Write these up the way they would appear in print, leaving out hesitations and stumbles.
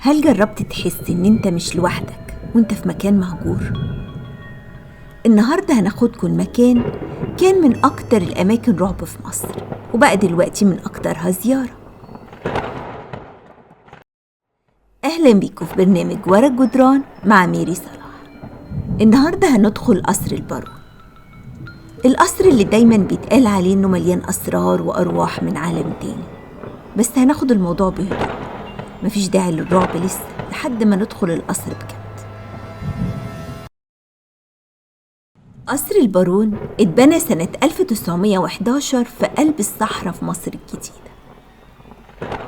هل جربت تحس إن أنت مش لوحدك وأنت في مكان مهجور؟ النهاردة هناخدكم المكان كان من أكتر الأماكن رعب في مصر، وبقى دلوقتي من أكترها زيارة. أهلا بيكم في برنامج ورا الجدران مع ميري صلاح. النهاردة هندخل قصر البارون، القصر اللي دايما بيتقال عليه إنه مليان أسرار وأرواح من عالم تاني. بس هناخد الموضوع بهدوء، مفيش داعي للرعب لسه لحد ما ندخل القصر بجد. قصر البارون اتبنى سنة 1911 في قلب الصحراء في مصر الجديدة.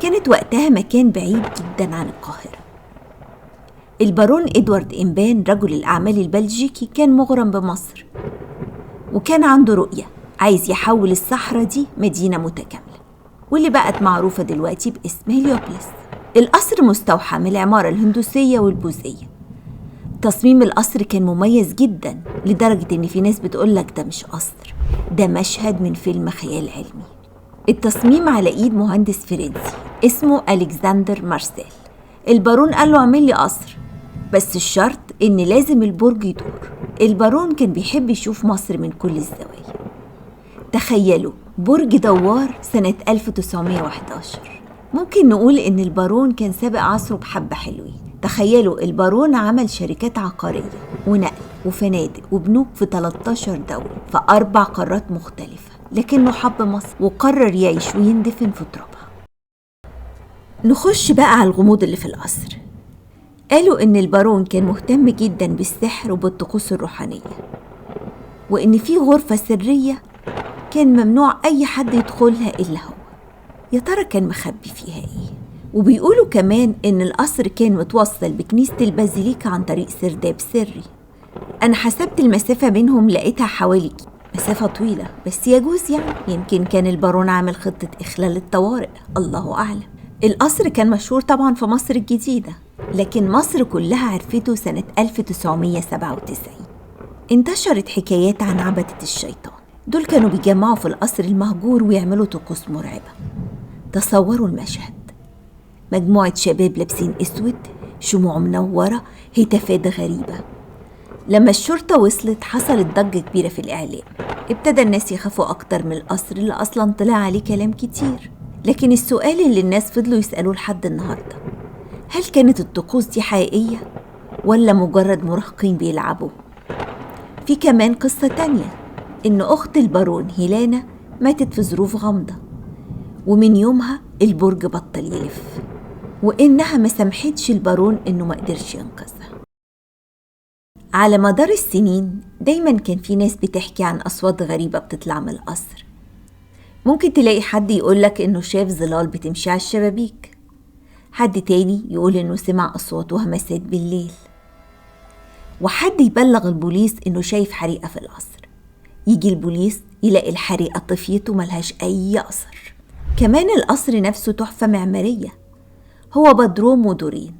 كانت وقتها مكان بعيد جدا عن القاهرة. البارون إدوارد إمبان رجل الأعمال البلجيكي كان مغرم بمصر، وكان عنده رؤية عايز يحول الصحراء دي مدينة متكاملة، واللي بقت معروفة دلوقتي باسم هليوبلس. القصر مستوحى من العمارة الهندوسية والبوذية. تصميم القصر كان مميز جدا لدرجة ان في ناس بتقولك ده مش قصر، ده مشهد من فيلم خيال علمي. التصميم على ايد مهندس فرنسي اسمه ألكسندر مارسيل. البارون قال له اعمل لي قصر، بس الشرط ان لازم البرج يدور. البارون كان بيحب يشوف مصر من كل الزوايا. تخيلوا برج دوار سنة 1911. ممكن نقول ان البارون كان سابق عصره بحبة حلوين. تخيلوا البارون عمل شركات عقارية ونقل وفنادق وبنوك في 13 دولة في 4 قارات مختلفة، لكنه حب مصر وقرر يعيش ويندفن في ترابها. نخش بقى على الغموض اللي في القصر. قالوا ان البارون كان مهتم جدا بالسحر وبالطقوس الروحانية، وان في غرفة سرية كان ممنوع اي حد يدخلها الا هو. يا ترى كان مخبي فيها ايه؟ وبيقولوا كمان ان القصر كان متوصل بكنيسة البازيليكا عن طريق سرداب سري. انا حسبت المسافة بينهم لقيتها حوالي مسافة طويلة، بس يجوز يعني يمكن كان البارون عامل خطة اخلال الطوارئ، الله اعلم. القصر كان مشهور طبعا في مصر الجديدة، لكن مصر كلها عرفته سنة 1997. انتشرت حكايات عن عبدة الشيطان. دول كانوا بيجمعوا في القصر المهجور ويعملوا طقوس مرعبة. تصوروا المشهد، مجموعة شباب لابسين اسود، شموع منورة، هتافات غريبة. لما الشرطة وصلت حصلت ضجة كبيرة في الإعلام. ابتدى الناس يخافوا أكتر من القصر اللي أصلا طلع عليه كلام كتير. لكن السؤال اللي الناس فضلوا يسألوه لحد النهاردة، هل كانت الطقوس دي حقيقية ولا مجرد مراهقين بيلعبوا؟ في كمان قصة تانية، إن أخت البارون هيلانا ماتت في ظروف غامضة، ومن يومها البرج بطل يلف، وإنها ما سمحتش البارون إنه ما قدرش ينقذها. على مدار السنين دايما كان في ناس بتحكي عن أصوات غريبة بتطلع من القصر. ممكن تلاقي حد يقولك إنه شاف ظلال بتمشي على الشبابيك، حد تاني يقول إنه سمع أصوات وهمسات بالليل، وحد يبلغ البوليس إنه شايف حريقة في القصر. يجي البوليس يلاقي الحريقة طفيت وملهاش أي أثر. كمان القصر نفسه تحفة معمارية، هو بدروم ودورين.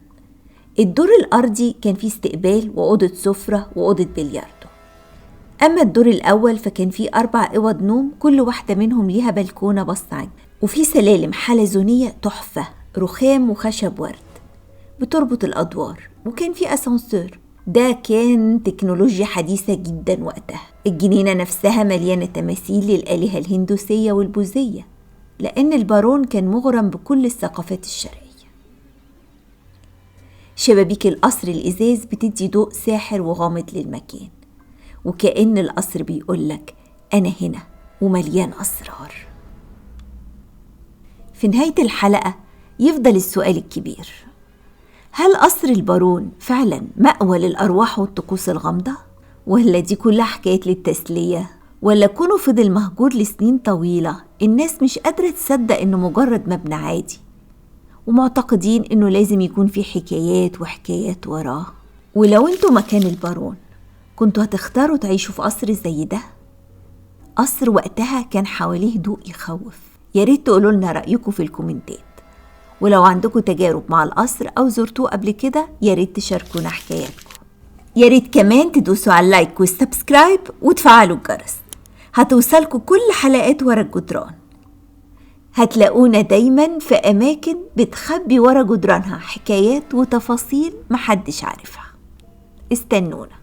الدور الأرضي كان فيه استقبال وأوضة سفرة وأوضة بلياردو. أما الدور الأول فكان فيه 4 أوض نوم، كل واحدة منهم ليها بلكونة بصعد، وفيه سلالم حلزونية تحفة رخام وخشب ورد بتربط الأدوار، وكان فيه أسانسور. ده كان تكنولوجيا حديثة جدا وقتها. الجنينة نفسها مليانة تماثيل للآلهة الهندوسية والبوذية، لأن البارون كان مغرم بكل الثقافات الشرقية. شبابيك القصر الإزاز بتدي ضوء ساحر وغامض للمكان، وكأن القصر بيقولك أنا هنا ومليان أسرار. في نهاية الحلقة يفضل السؤال الكبير، هل قصر البارون فعلا مأوى للأرواح والطقوس الغامضة؟ ولا دي كلها حكايات للتسلية؟ ولا كونه فضل مهجور لسنين طويلة الناس مش قادرة تصدق إنه مجرد مبنى عادي، ومعتقدين إنه لازم يكون في حكايات وحكايات وراه؟ ولو انتوا مكان البارون كنتوا هتختاروا تعيشوا في قصر زي ده؟ قصر وقتها كان حواليه ضوء يخوف. ياريت تقولوا لنا رأيكم في الكومنتات، ولو عندكم تجارب مع القصر أو زرتوه قبل كده ياريت تشاركونا حكاياتكم. ياريت كمان تدوسوا على اللايك والسبسكرايب وتفعلوا الجرس، هتوصلكوا كل حلقات ورا الجدران. هتلاقونا دايما في أماكن بتخبي ورا جدرانها حكايات وتفاصيل محدش عارفها. استنونا.